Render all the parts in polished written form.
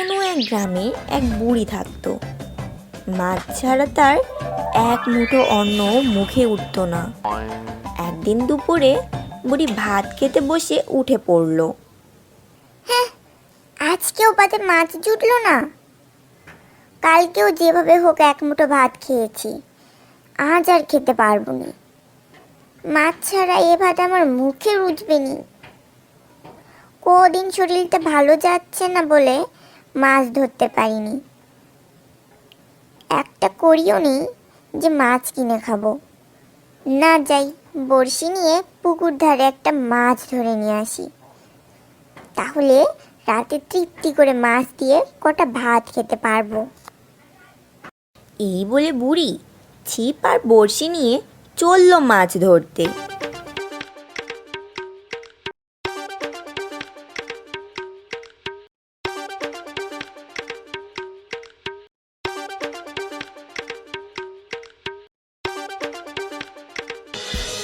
কোনো এক গ্রামে এক বুড়ি থাকতো। মাছ ছাড়া তার এক মুঠো অন্ন মুখে উঠতো না। একদিন দুপুরে বুড়ি ভাত খেতে বসে উঠে পড়ল। হ্যাঁ, আজকেও পাতে মাছ জুটলো না। কালকেও যেভাবে হোক এক মুঠো ভাত খেয়েছি, আজ আর খেতে পারবো না। মাছ ছাড়া এ ভাত আমার মুখে রুচবে নি। কদিন শরীরটা ভালো যাচ্ছে না বলে মাছ ধরতে পারিনি। একটা করিও নি যে মাছ কিনে খাবো। না যাই, বড়শি নিয়ে পুকুর ধারে একটা মাছ ধরে নিয়ে আসি, তাহলে রাতে তৃপ্তি করে মাছ দিয়ে কটা ভাত খেতে পারবো। এই বলে বুড়ি ছিপ আর বড়শি নিয়ে চলল মাছ ধরতে।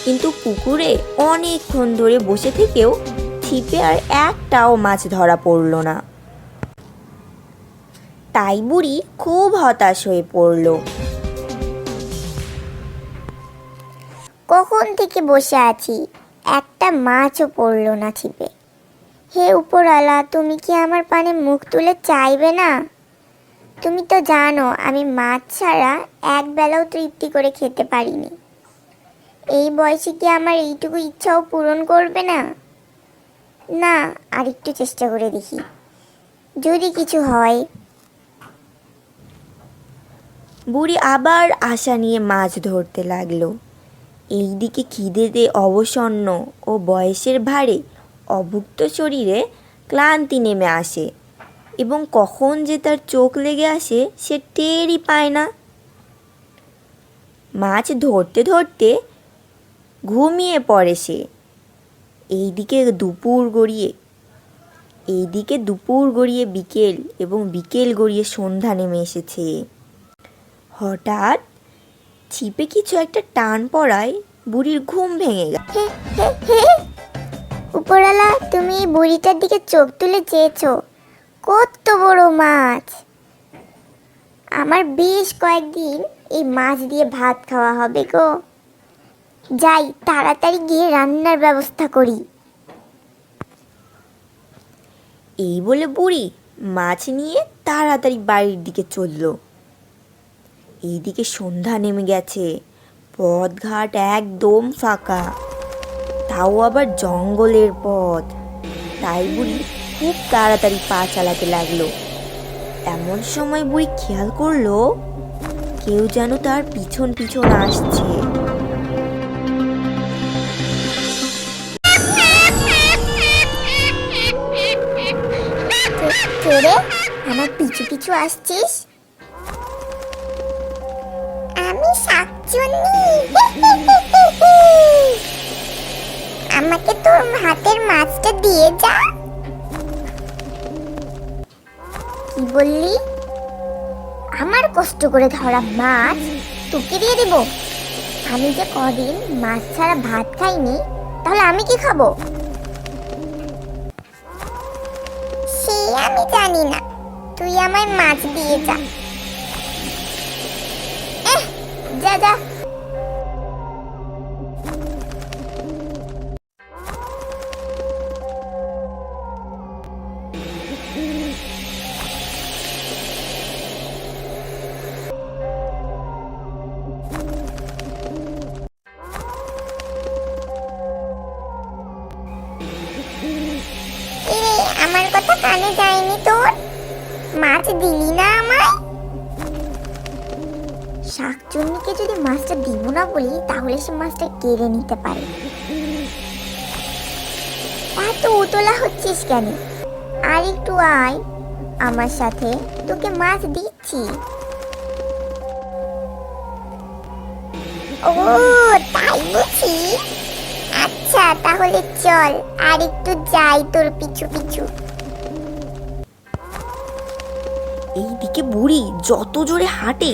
কিন্তু পুকুরে অনেকক্ষণ ধরে বসে থেকেও ছিপে আর একটাও মাছ ধরা পড়ল না। তাই বুড়ি খুব হতাশ হয়ে পড়ল। কখন থেকে বসে আছি, একটা মাছও পড়লো না ছিপে। হে উপরওয়ালা, তুমি কি আমার পানে মুখ তুলে চাইবে না? তুমি তো জানো আমি মাছ ছাড়া এক বেলাও তৃপ্তি করে খেতে পারিনি। এই বয়সে কি আমার এইটুকু ইচ্ছাও পূরণ করবে না? না, আরেকটু চেষ্টা করে দেখি, যদি কিছু হয়। বুড়ি আবার আশা নিয়ে মাছ ধরতে লাগলো। এইদিকে খিদেতে অবসন্ন ও বয়সের ভারে অভুক্ত শরীরে ক্লান্তি নেমে আসে এবং কখন যে তার চোখ লেগে আসে সে টেরই পায় না। মাছ ধরতে ধরতে ঘুমিয়ে পড়ে সে। এইদিকে দুপুর গড়িয়ে বিকেল এবং বিকেল গড়িয়ে সন্ধ্যা নেমে এসেছে। হঠাৎ ছিপে কিছু একটা টান পড়ায় বুড়ির ঘুম ভেঙে গেল। উপরওয়ালা, তুমি এই বুড়িটার দিকে চোখ তুলে চেয়েছো, কত বড় মাছ! আমার বেশ কয়েকদিন এই মাছ দিয়ে ভাত খাওয়া হবে গো। যাই, তাড়াতাড়ি গিয়ে রান্নার ব্যবস্থা করি। এই বলে বুড়ি মাছ নিয়ে তাড়াতাড়ি বাড়ির দিকে চলল। এইদিকে সন্ধ্যা নেমে গেছে, পথঘাট একদম ফাঁকা, তাও আবার জঙ্গলের পথ। তাই বুড়ি খুব তাড়াতাড়ি পা চালাতে লাগলো। এমন সময় বুড়ি খেয়াল করলো কেউ যেন তার পিছন পিছন আসছে। কে রে, আমার পিছু পিছু আসছিস? আমি শাকচুন্নি। আমাকে তোর হাতের মাছটা দিয়ে যা। কি বললি? আমার কষ্ট করে ধরা মাছ তোকে দিয়ে দেব? আমি যে কদিন মাছ ছাড়া ভাত খাইনি, তাহলে আমি কি খাবো? সে আমি জানি না, তুই আমায় মাছ দিয়ে যা। যা যা। আমার কথা কানে যায়নি তোর? মাছ দিলি না আমায়? শাকচুন্নিকে যদি মাছটা দিব না বলি, তাহলে সে মাছটা কেড়ে নিতে পারে। এত উতলা হচ্ছিস কেন? আর একটু আয় আমার সাথে, তোকে মাছ দিচ্ছি। ও তাই বুঝি? আচ্ছা তাহলে চল, আর একটু যাই তোর পিছু পিছু। এইদিকে বুড়ি যত জোরে হাঁটে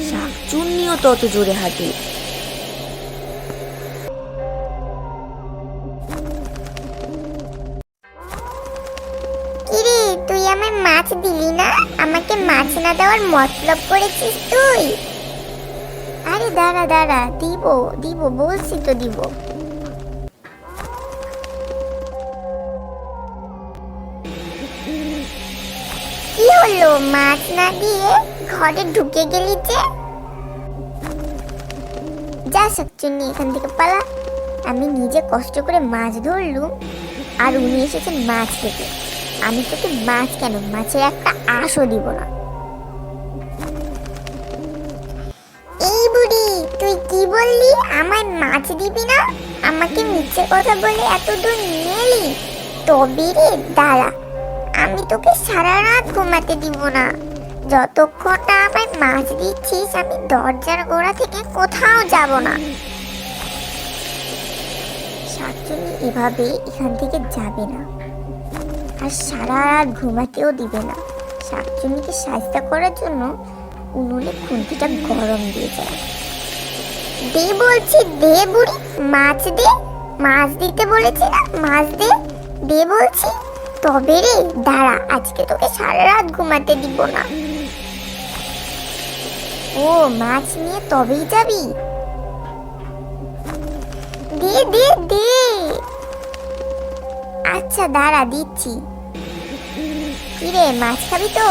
শাকচুন্নিও তত জোরে হাঁটে। কিরে, তুই আমায় মাছ দিলি না? না দেওয়ার মতলব করেছিস তুই? আরে দাঁড়া দাঁড়া, দিব দিব বলছি তো দিব। কি হলো, মাছ না দিয়ে ঘরে ঢুকে গেলি যে? যা শাকচুন্নি, এখান থেকে পালা। আমি নিজে কষ্ট করে মাছ ধরলুম, আর উনি এসেছেন মাছ খেতে। আমি তোকে মাছ কেন, মাছের একটা আঁশও দিব না। এই বুড়ি, তুই কি বললি? আমায় মাছ দিবি না? আমাকে মিথ্যে কথা বলে এত দূর নিয়ে এলি? তবে রে দাঁড়া, আমি তোকে সারা রাত ঘুমাতে দিব না। যতক্ষণ না আমায় মাছ দিচ্ছিস, আমি দরজার গোড়া থেকে কোথাও যাব না। শাকচুন্নি এভাবে এখান থেকে যাবে না, আর সারা রাত ঘুমাতেও দিবে না। শাকচুন্নিকে সাহায্য করার জন্য উনুনে খুন্তিটা গরম দিয়ে যায়। দে বলছি, দে বুড়ি, মাছ দে। মাছ দিতে বলেছি না, মাছ দে, দে বলছি। তবে রে দাঁড়া, আজকে তোকে সারা রাত ঘুমাতে দিব না। ও, মাছ নিয়ে তবেই যাবি? দে দে দে। আচ্ছা দাঁড়া, দিচ্ছি। কিরে, মাছ খাবি তো?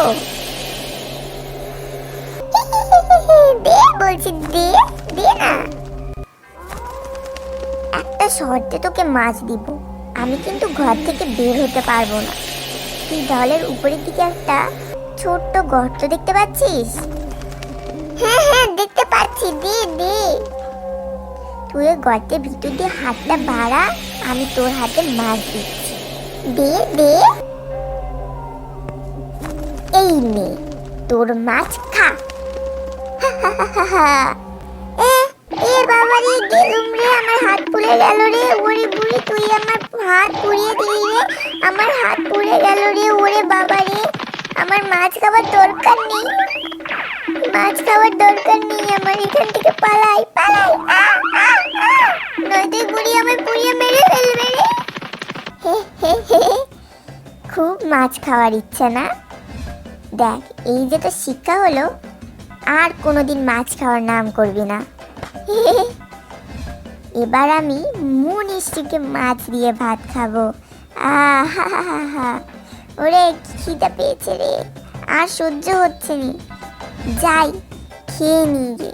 দে বলছি, দে দে না। একটা শর্তে তোকে মাছ দিব, আমি কিন্তু ঘর থেকে বের হতে পারবো না। তুই ঢলের উপরের দিকে একটা ছোট্ট গর্ত দেখতে পাচ্ছিস? হ্যাঁ হ্যাঁ দেখতে পাচ্ছি, দে দে। তুই ওই গর্তের ভিতর দিয়ে হাতটা বাড়া, আমি তোর হাতে মাছ দিচ্ছি। দে দে। এই নে তোর মাছ, খা। এ বাবা রে, গেলুম রে, আমার হাত পুড়ে গেল রে। ওরে বুড়ি, তুই আমার হাত পুড়িয়ে দিলি রে, আমার হাত পুড়ে গেল রে। ওরে বাবা রে, আমার মাছ খাবার দরকার নেই, মাছ খাবার দরকার নেই আমার। এখান থেকে পালাই পালাই, নয়তো বুড়ি আমার পুড়িয়ে মেরে ফেলবে রে। খুব মাছ খাওয়ার ইচ্ছা না? দেখ, এই যে তো শিক্ষা হলো, আর কোনোদিন মাছ খাওয়ার নাম করবি না। এবার আমি মুনিষ্টিকে মাছ দিয়ে ভাত খাবো। ওরে খিদে পেয়েছে রে, আর সহ্য হচ্ছে না, যাই খেয়ে নিয়ে